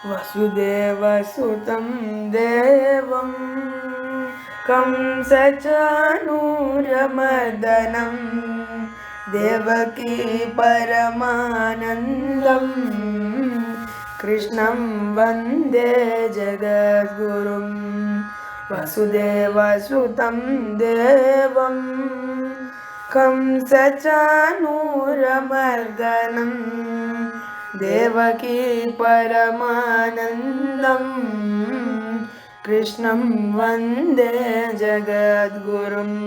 वसुदेवसुतं देवं कंसचाणूरमर्दनं देवकी परमानन्दं कृष्णं वन्दे जगद्गुरुं वसुदेवसुतं देवं कंसचाणूरमर्दनं देवकी परमानन्दं कृष्णं वन्दे जगद्गुरुम्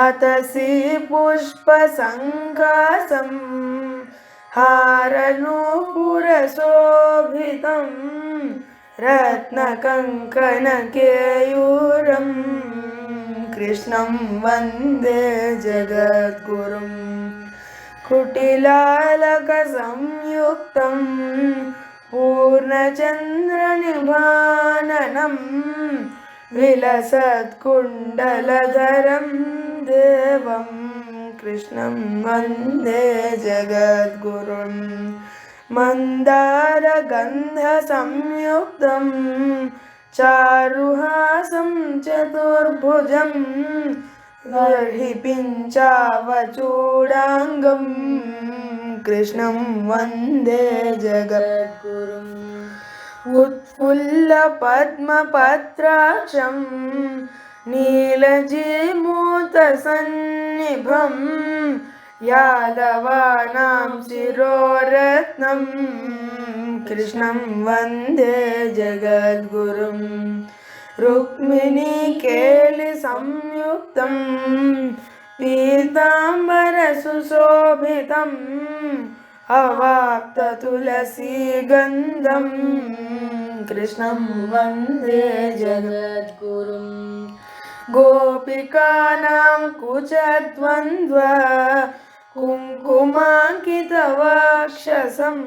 अतसि पुष्पसङ्कासं हारनूपुरशोभितं रत्नकङ्कणकेयूरं कृष्णं वन्दे जगद्गुरुम् कुटिलालकसंयुक्तं पूर्णचन्द्रनिभाननं विलसत्कुण्डलधरं देवं कृष्णं वन्दे जगद्गुरुम् मन्दारगन्धसंयुक्तं चारुहासं चतुर्भुजं गर्हिपिञ्चावचूडाङ्गं कृष्णं वन्दे जगद्गुरुम् उत्फुल्लपद्मपत्राक्षं नीलजीमूतसन्निभं यादवानां शिरोरत्नं कृष्णं वन्दे जगद्गुरुम् रुक्मिणीकेलिसंयुक्तं पीताम्बरसुशोभितम् अवाप्ततुलसीगन्धं कृष्णं वन्दे जगद्गुरुम् गोपिकानां कुचद्वन्द्व कुङ्कुमाङ्कितवक्षसं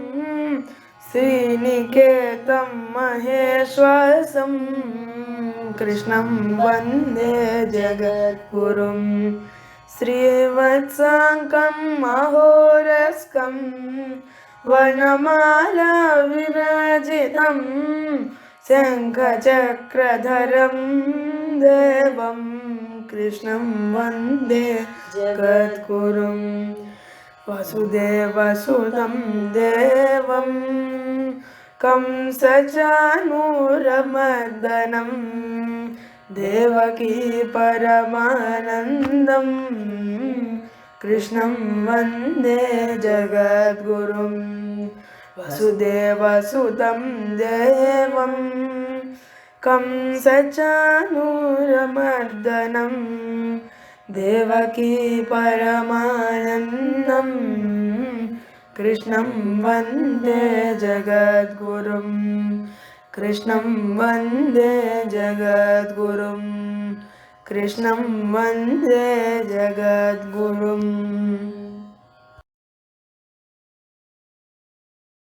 श्रीनिकेतं महेश्वरं कृष्णं वन्दे जगद्गुरुम् श्रीवत्साङ्कं महोरस्कं वनमाला विराजितं शङ्खचक्रधरं देवं कृष्णं वन्दे जगद्गुरुम् वसुदेवसुतं देवं कंसचाणूरमर्दनं देवकी परमानन्दं कृष्णं वन्दे जगद्गुरुं वसुदेवसुतं देवं कंसचाणूरमर्दनं देवकी परमानन्दं कृष्णं वन्दे जगद्गुरुं कृष्णं वन्दे जगद्गुरुं कृष्णं वन्दे जगद्गुरुम्।